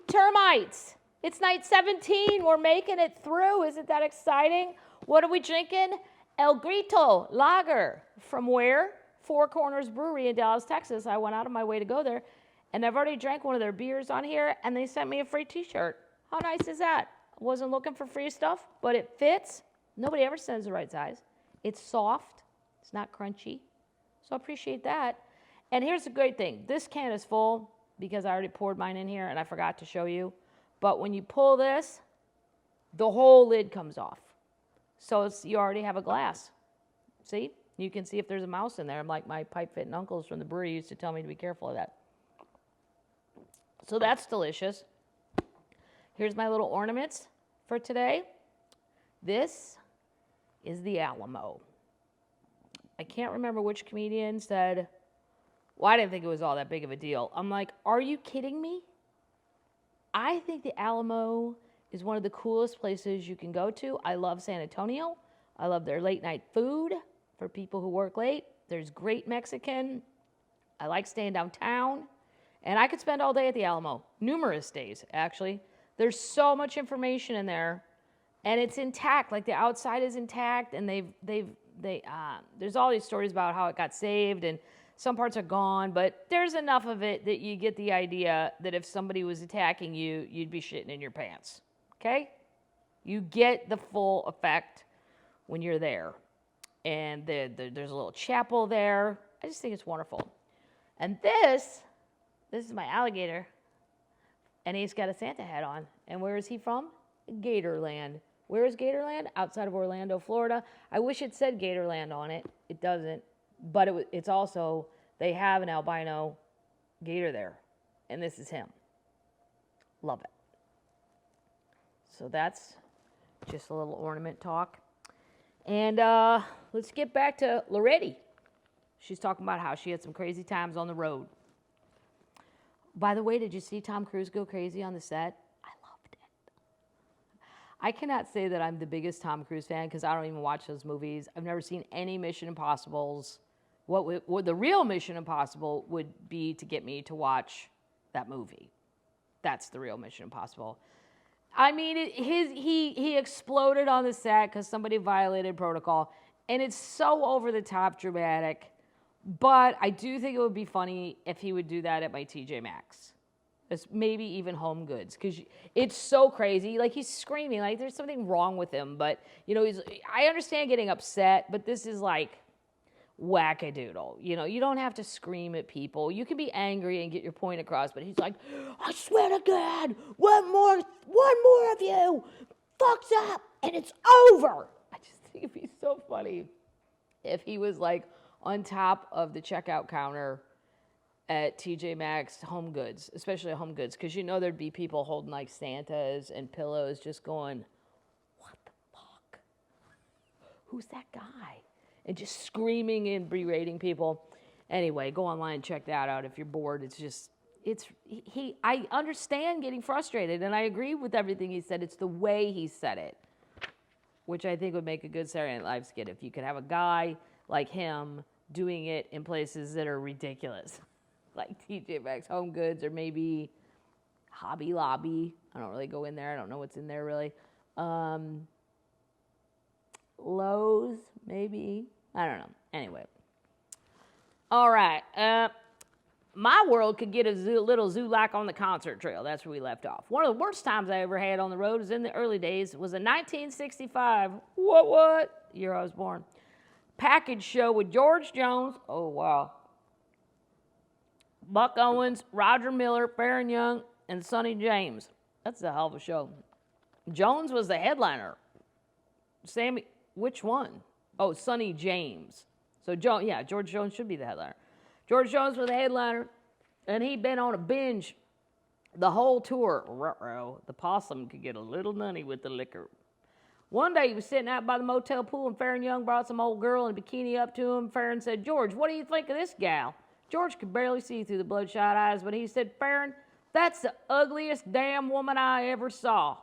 Termites. It's night 17. We're making it through. Isn't that exciting? What are we drinking? El Grito Lager. From where? Four Corners Brewery in Dallas, Texas. I went out of my way to go there, and I've already drank one of their beers on here, and they sent me a free t-shirt. How nice is that? I wasn't looking for free stuff, but it fits. Nobody ever sends the right size. It's soft. It's not crunchy. So I appreciate that. And here's the great thing. This can is full because I already poured mine in here, and I forgot to show you. But when you pull this, the whole lid comes off. So you already have a glass. See? You can see if there's a mouse in there. Like my pipe-fitting uncles from the brewery used to tell me to be careful of that. So that's delicious. Here's my little ornaments for today. This is the Alamo. I can't remember which comedian said, well, I didn't think it was all that big of a deal. I'm like, are you kidding me? I think the Alamo is one of the coolest places you can go to. I love San Antonio. I love their late night food for people who work late. There's great Mexican. I like staying downtown. And I could spend all day at the Alamo. Numerous days, actually. There's so much information in there. And it's intact. Like the outside is intact. And there's all these stories about how it got saved. And some parts are gone. But there's enough of it that you get the idea that if somebody was attacking you, you'd be shitting in your pants. Okay? You get the full effect when you're there. And there's a little chapel there. I just think it's wonderful. And this is my alligator. And he's got a Santa hat on. And where is he from? Gatorland. Where is Gatorland? Outside of Orlando, Florida. I wish it said Gatorland on it. It doesn't. But it's also, they have an albino gator there. And this is him. Love it. So that's just a little ornament talk. And let's get back to Loretta. She's talking about how she had some crazy times on the road. By the way, did you see Tom Cruise go crazy on the set? I loved it. I cannot say that I'm the biggest Tom Cruise fan because I don't even watch those movies. I've never seen any Mission Impossibles. What the real Mission Impossible would be to get me to watch that movie. That's the real Mission Impossible. I mean, he exploded on the set because somebody violated protocol, and it's so over-the-top dramatic, but I do think it would be funny if he would do that at my TJ Maxx. It's maybe even Home Goods, because it's so crazy. Like, he's screaming, like there's something wrong with him, but, you know, I understand getting upset, but this is like wackadoodle. You know, you don't have to scream at people. You can be angry and get your point across, but he's like, I swear to God, one more of you fucks up and it's over. I just think it'd be so funny if he was like on top of the checkout counter at TJ Maxx, Home Goods, especially Home Goods, because you know there'd be people holding like Santas and pillows just going, what the fuck? Who's that guy? And just screaming and berating people. Anyway, go online and check that out if you're bored. I understand getting frustrated, and I agree with everything he said. It's the way he said it, which I think would make a good Saturday Night Live skit if you could have a guy like him doing it in places that are ridiculous, like TJ Maxx, Home Goods, or maybe Hobby Lobby. I don't really go in there. I don't know what's in there really. Lowe's, maybe. I don't know. Anyway. All right. My world could get a little zoo-like on the concert trail. That's where we left off. One of the worst times I ever had on the road was in the early days. It was in 1965. What? Year I was born. Package show with George Jones. Oh, wow. Buck Owens, Roger Miller, Farron Young, and Sonny James. That's a hell of a show. Jones was the headliner. Sammy, which one? Oh, Sonny James. So, George Jones should be the headliner. George Jones was the headliner, and he'd been on a binge the whole tour. Ruh-roh. The possum could get a little nutty with the liquor. One day he was sitting out by the motel pool, and Farron Young brought some old girl in a bikini up to him. Farron said, George, what do you think of this gal? George could barely see through the bloodshot eyes, but he said, Farron, that's the ugliest damn woman I ever saw.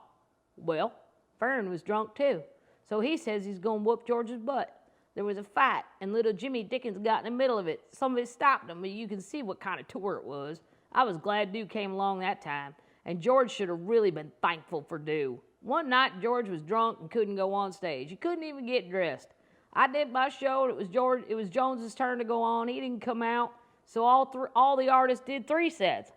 Well, Farron was drunk too. So he says he's going to whoop George's butt. There was a fight, and little Jimmy Dickens got in the middle of it. Somebody stopped him, but you can see what kind of tour it was. I was glad Dew came along that time, and George should have really been thankful for Dew. One night, George was drunk and couldn't go on stage. He couldn't even get dressed. I did my show, and it was Jones's turn to go on. He didn't come out, so all the artists did 3 sets.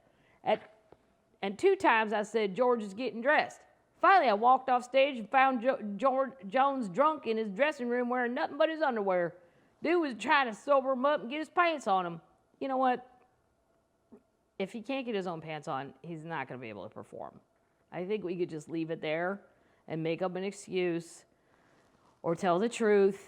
And 2 times I said, George is getting dressed. Finally, I walked off stage and found George Jones drunk in his dressing room wearing nothing but his underwear. Dude was trying to sober him up and get his pants on him. You know what? If he can't get his own pants on, he's not going to be able to perform. I think we could just leave it there and make up an excuse or tell the truth.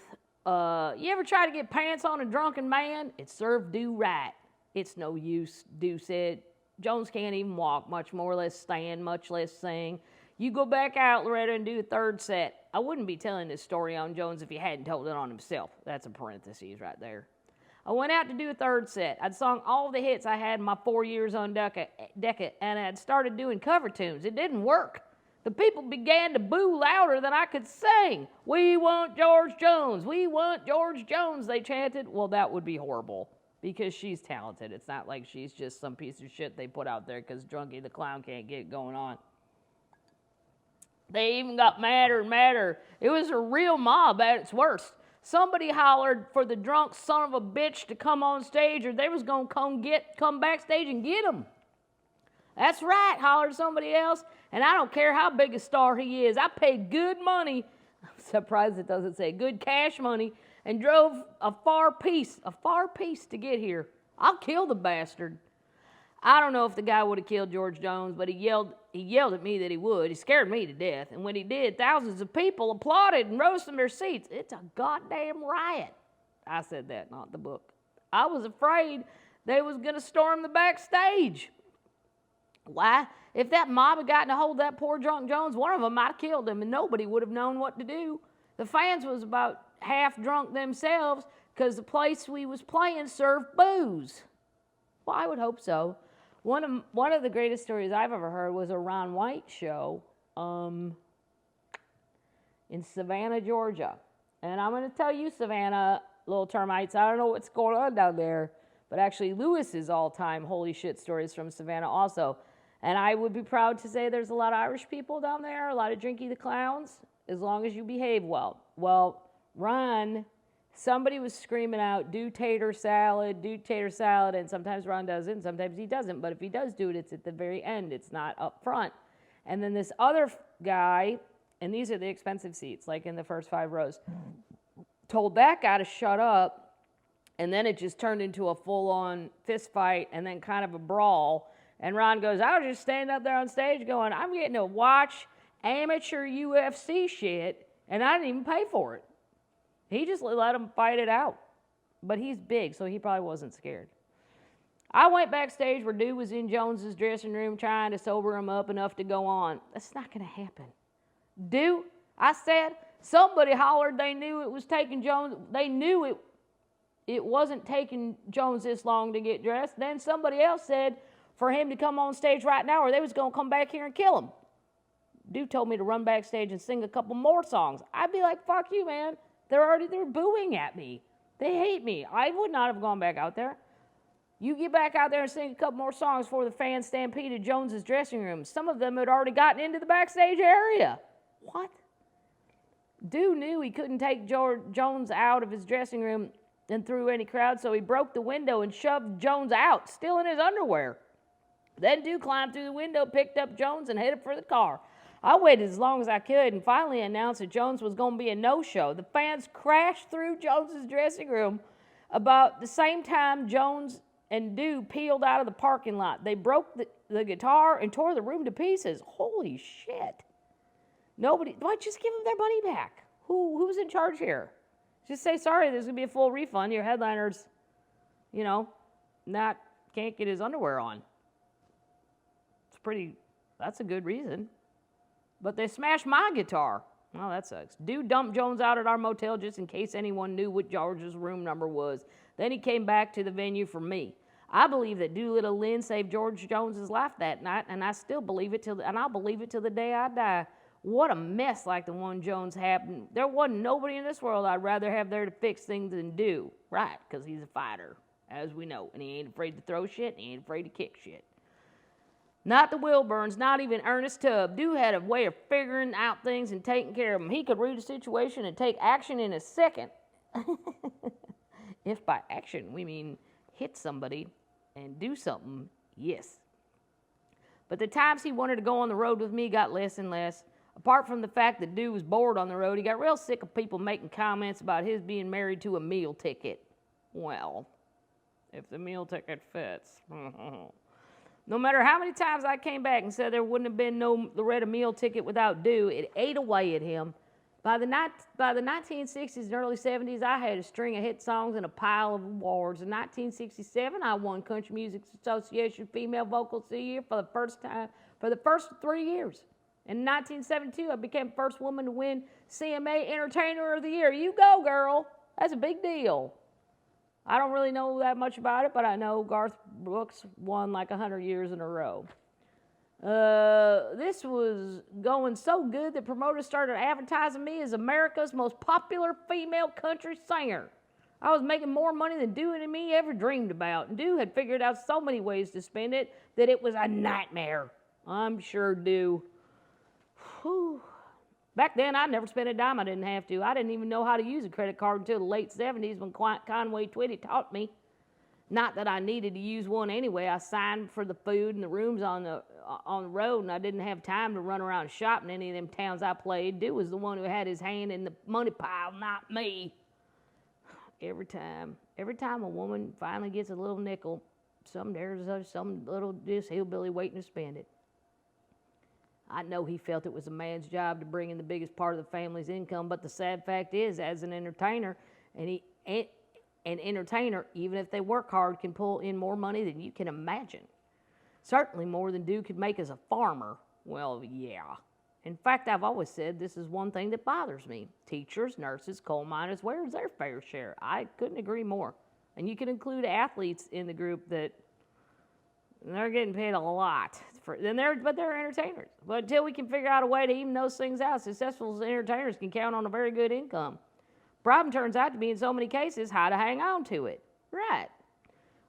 You ever try to get pants on a drunken man? It served Dew right. It's no use, Dew said. Jones can't even walk, much more less stand, much less sing. You go back out, Loretta, and do a 3rd set. I wouldn't be telling this story on Jones if he hadn't told it on himself. That's a parentheses right there. I went out to do a 3rd set. I'd sung all the hits I had in my 4 years on Decca, and I'd started doing cover tunes. It didn't work. The people began to boo louder than I could sing. We want George Jones. We want George Jones, they chanted. Well, that would be horrible because she's talented. It's not like she's just some piece of shit they put out there because Drunky the Clown can't get it going on. They even got madder and madder. It was a real mob at its worst. Somebody hollered for the drunk son of a bitch to come on stage or they was going to come backstage and get him. That's right, hollered somebody else. And I don't care how big a star he is. I paid good money. I'm surprised it doesn't say good cash money. And drove a far piece to get here. I'll kill the bastard. I don't know if the guy would have killed George Jones, but he yelled at me that he would. He scared me to death. And when he did, thousands of people applauded and rose from their seats. It's a goddamn riot. I said that, not the book. I was afraid they was going to storm the backstage. Why? If that mob had gotten a hold of that poor drunk Jones, one of them might have killed him, and nobody would have known what to do. The fans was about half drunk themselves because the place we was playing served booze. Well, I would hope so. One of the greatest stories I've ever heard was a Ron White show in Savannah, Georgia. And I'm going to tell you, Savannah, little termites, I don't know what's going on down there, but actually Lewis's all-time holy shit stories from Savannah also. And I would be proud to say there's a lot of Irish people down there, a lot of Drinky the Clowns, as long as you behave well. Well, Ron, somebody was screaming out, do tater salad, and sometimes Ron does it, and sometimes he doesn't. But if he does do it, it's at the very end. It's not up front. And then this other guy, and these are the expensive seats, like in the first 5 rows, told that guy to shut up, and then it just turned into a full-on fist fight and then kind of a brawl. And Ron goes, I was just standing up there on stage going, I'm getting to watch amateur UFC shit, and I didn't even pay for it. He just let him fight it out. But he's big, so he probably wasn't scared. I went backstage where Dew was in Jones's dressing room trying to sober him up enough to go on. That's not going to happen. Dew, I said, somebody hollered they knew it was taking Jones. They knew it wasn't taking Jones this long to get dressed. Then somebody else said for him to come on stage right now or they was going to come back here and kill him. Dew told me to run backstage and sing a couple more songs. I'd be like, fuck you, man. They're booing at me. They hate me. I would not have gone back out there. You get back out there and sing a couple more songs before the fans stampeded Jones's dressing room. Some of them had already gotten into the backstage area. What? Dew knew he couldn't take Jones out of his dressing room and through any crowd, so he broke the window and shoved Jones out, still in his underwear. Then Dew climbed through the window, picked up Jones, and headed for the car. I waited as long as I could and finally announced that Jones was going to be a no-show. The fans crashed through Jones's dressing room about the same time Jones and Dew peeled out of the parking lot. They broke the guitar and tore the room to pieces. Holy shit. Nobody, why just give them their money back? Who's in charge here? Just say, sorry, there's going to be a full refund. Your headliner's, can't get his underwear on. That's a good reason. But they smashed my guitar. Well, that sucks. Dew dumped Jones out at our motel just in case anyone knew what George's room number was. Then he came back to the venue for me. I believe that Loretta Lynn saved George Jones's life that night, and I still believe it I'll believe it till the day I die. What a mess like the one Jones had. There wasn't nobody in this world I'd rather have there to fix things than Dew. Right, because he's a fighter, as we know. And he ain't afraid to throw shit, and he ain't afraid to kick shit. Not the Wilburns, not even Ernest Tubb. Dude had a way of figuring out things and taking care of them. He could read a situation and take action in a second. If by action we mean hit somebody and do something, yes. But the times he wanted to go on the road with me got less and less. Apart from the fact that dude was bored on the road, he got real sick of people making comments about his being married to a meal ticket. Well, if the meal ticket fits. No matter how many times I came back and said there wouldn't have been no Loretta meal ticket without Dew, it ate away at him. By the 1960s and early 70s, I had a string of hit songs and a pile of awards. In 1967, I won Country Music Association Female Vocals of the Year for the first time for the first 3 years. In 1972, I became the first woman to win CMA Entertainer of the Year. You go, girl. That's a big deal. I don't really know that much about it, but I know Garth Brooks won like 100 years in a row. This was going so good that promoters started advertising me as America's most popular female country singer. I was making more money than Dew and me ever dreamed about. And Dew had figured out so many ways to spend it that it was a nightmare. I'm sure Dew. Whew. Back then, I never spent a dime I didn't have to. I didn't even know how to use a credit card until the late 70s when Conway Twitty taught me. Not that I needed to use one anyway. I signed for the food and the rooms on the road, and I didn't have time to run around shopping in any of them towns I played. Dude was the one who had his hand in the money pile, not me. Every time a woman finally gets a little nickel, there's some little this hillbilly waiting to spend it. I know he felt it was a man's job to bring in the biggest part of the family's income, but the sad fact is, as an entertainer, an entertainer, even if they work hard, can pull in more money than you can imagine. Certainly more than Duke could make as a farmer. Well, yeah. In fact, I've always said this is one thing that bothers me. Teachers, nurses, coal miners, where's their fair share? I couldn't agree more. And you can include athletes in the group that they're getting paid a lot. But they're entertainers. But until we can figure out a way to even those things out, successful entertainers can count on a very good income. Problem turns out to be, in so many cases, how to hang on to it. Right.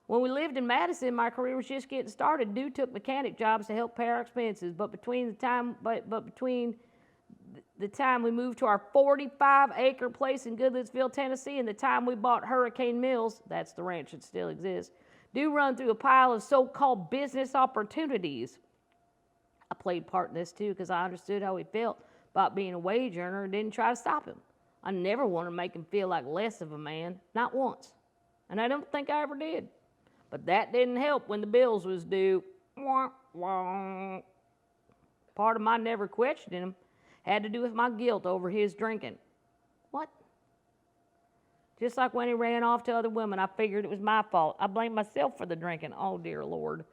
When we lived in Madison, my career was just getting started. Dude took mechanic jobs to help pay our expenses. But between the time we moved to our 45-acre place in Goodlettsville, Tennessee, and the time we bought Hurricane Mills, that's the ranch that still exists, Dude run through a pile of so-called business opportunities. I played part in this too because I understood how he felt about being a wage earner and didn't try to stop him. I never wanted to make him feel like less of a man, not once. And I don't think I ever did. But that didn't help when the bills was due. Wah, wah. Part of my never questioning him had to do with my guilt over his drinking. What? Just like when he ran off to other women, I figured it was my fault. I blamed myself for the drinking. Oh, dear Lord.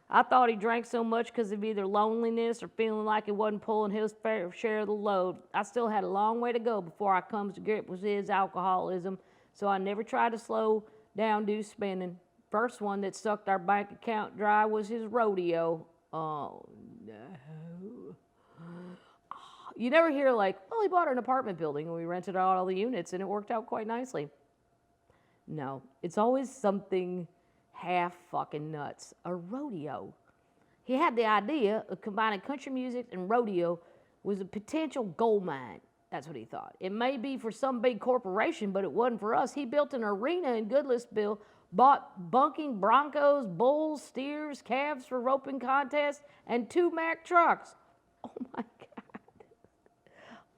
I thought he drank so much because of either loneliness or feeling like he wasn't pulling his fair share of the load. I still had a long way to go before I comes to grips with his alcoholism, so I never tried to slow down Dude's spending. First one that sucked our bank account dry was his rodeo. Oh, no. You never hear like, well, he bought an apartment building and we rented out all the units and it worked out quite nicely. No, it's always something half fucking nuts. A rodeo. He had the idea of combining country music and rodeo was a potential gold mine. That's what he thought. It may be for some big corporation, but it wasn't for us. He built an arena in Goodlettsville, bought bunking broncos, bulls, steers, calves for roping contests, and 2 Mack trucks. Oh my God.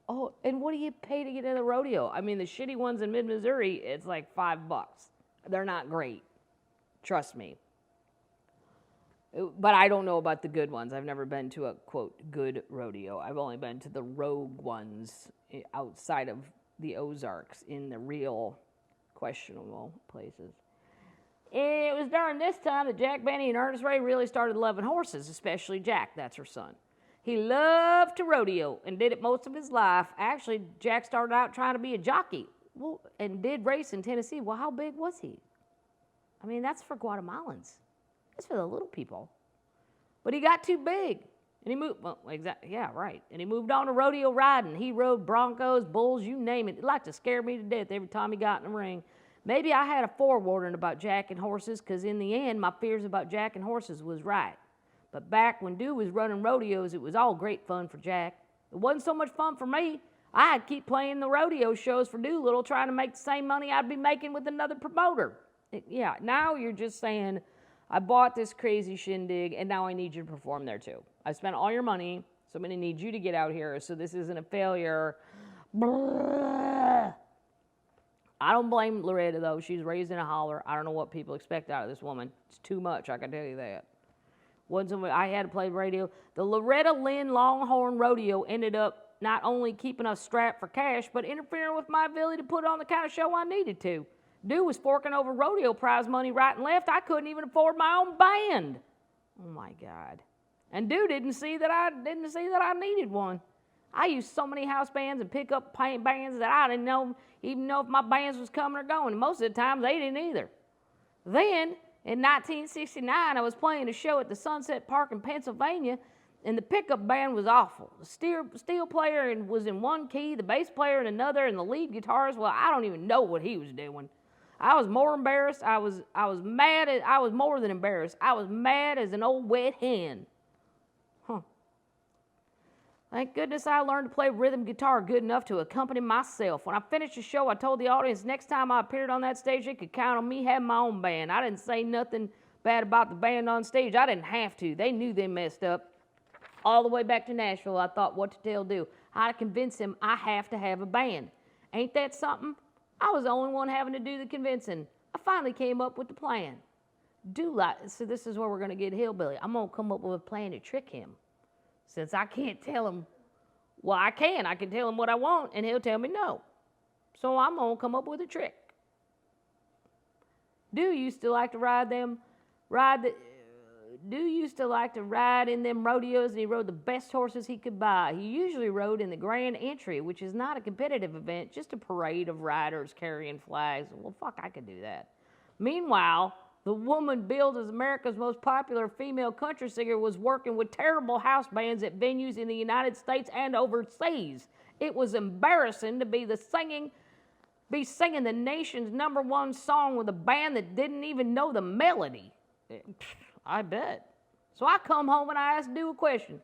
Oh, and what do you pay to get in the rodeo? I mean, the shitty ones in mid-Missouri, it's like $5. They're not great. Trust me. But I don't know about the good ones. I've never been to a, quote, good rodeo. I've only been to the rogue ones outside of the Ozarks in the real questionable places. It was during this time that Jack Benny and Ernest Ray really started loving horses, especially Jack, that's her son. He loved to rodeo and did it most of his life. Actually, Jack started out trying to be a jockey and did race in Tennessee. Well, how big was he? I mean, that's for Guatemalans. That's for the little people. But he got too big. And he moved, And he moved on to rodeo riding. He rode broncos, bulls, you name it. It liked to scare me to death every time he got in the ring. Maybe I had a forewarning about Jack and horses, because in the end, my fears about Jack and horses was right. But back when Dew was running rodeos, it was all great fun for Jack. It wasn't so much fun for me. I had to keep playing the rodeo shows for Doolittle, trying to make the same money I'd be making with another promoter. Yeah, now you're just saying, I bought this crazy shindig, and now I need you to perform there too. I spent all your money, so I'm going to need you to get out here so this isn't a failure. Blah. I don't blame Loretta, though. She's raised in a holler. I don't know what people expect out of this woman. It's too much, I can tell you that. I had to play radio. The Loretta Lynn Longhorn Rodeo ended up not only keeping us strapped for cash, but interfering with my ability to put on the kind of show I needed to. Dew was forking over rodeo prize money right and left. I couldn't even afford my own band. Oh my God. And Dew didn't see that I needed one. I used so many house bands and pickup bands that I didn't even know if my bands was coming or going. And most of the times they didn't either. Then in 1969, I was playing a show at the Sunset Park in Pennsylvania, and the pickup band was awful. The steel player was in one key, the bass player in another, and the lead guitarist, well, I don't even know what he was doing. I was more embarrassed. I was mad. I was more than embarrassed. I was mad as an old wet hen. Thank goodness I learned to play rhythm guitar good enough to accompany myself. When I finished the show, I told the audience next time I appeared on that stage, they could count on me having my own band. I didn't say nothing bad about the band on stage. I didn't have to. They knew they messed up. All the way back to Nashville, I thought what to tell Dew. How to convince him I have to have a band. Ain't that something? I was the only one having to do the convincing. I finally came up with the plan. So this is where we're going to get hillbilly. I'm going to come up with a plan to trick him. Since I can't tell him, well, I can tell him what I want, and he'll tell me no. So I'm going to come up with a trick. Dew used to like to ride in them rodeos, and he rode the best horses he could buy. He usually rode in the Grand Entry, which is not a competitive event, just a parade of riders carrying flags. Well, fuck, I could do that. Meanwhile, the woman billed as America's most popular female country singer was working with terrible house bands at venues in the United States and overseas. It was embarrassing to be singing the nation's #1 song with a band that didn't even know the melody. I bet. So I come home and I ask Dew a question.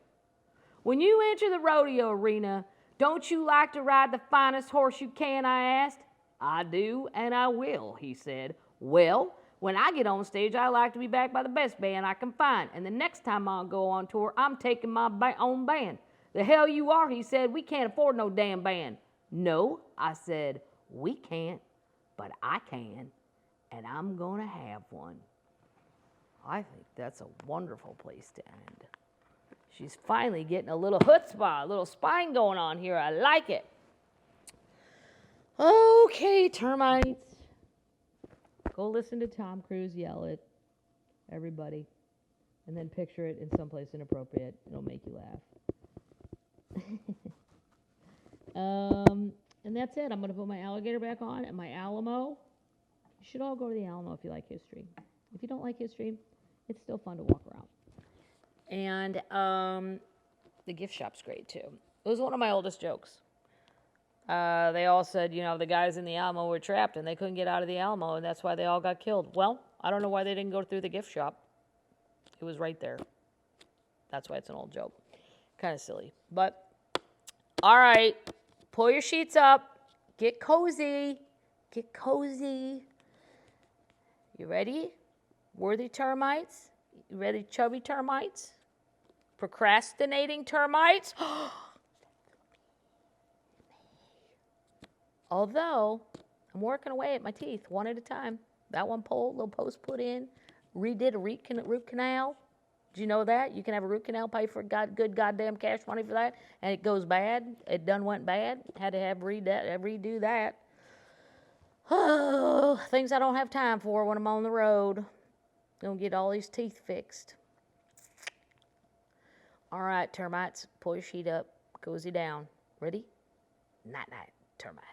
When you enter the rodeo arena, don't you like to ride the finest horse you can, I asked. I do, and I will, he said. Well, when I get on stage, I like to be backed by the best band I can find. And the next time I'll go on tour, I'm taking my own band. The hell you are, he said. We can't afford no damn band. No, I said, we can't, but I can, and I'm going to have one. I think that's a wonderful place to end. She's finally getting a little chutzpah, a little spine going on here. I like it. Okay, termites. Go listen to Tom Cruise yell at everybody, and then picture it in someplace inappropriate. It'll make you laugh. And that's it. I'm going to put my alligator back on and my Alamo. You should all go to the Alamo if you like history. If you don't like history, it's still fun to walk around. And the gift shop's great, too. It was one of my oldest jokes. They all said, the guys in the Alamo were trapped and they couldn't get out of the Alamo, and that's why they all got killed. Well, I don't know why they didn't go through the gift shop. It was right there. That's why it's an old joke. Kind of silly. But, all right, pull your sheets up. Get cozy. Get cozy. You ready? Worthy termites? You ready, chubby termites? Procrastinating termites? Although, I'm working away at my teeth one at a time. That one pulled, little post put in, redid a root canal. Did you know that? You can have a root canal, pay for good goddamn cash money for that, and it goes bad. It done went bad. Had to redo that. Oh, things I don't have time for when I'm on the road. Gonna get all these teeth fixed. All right, termites, pull your sheet up, cozy down. Ready? Night-night, termites.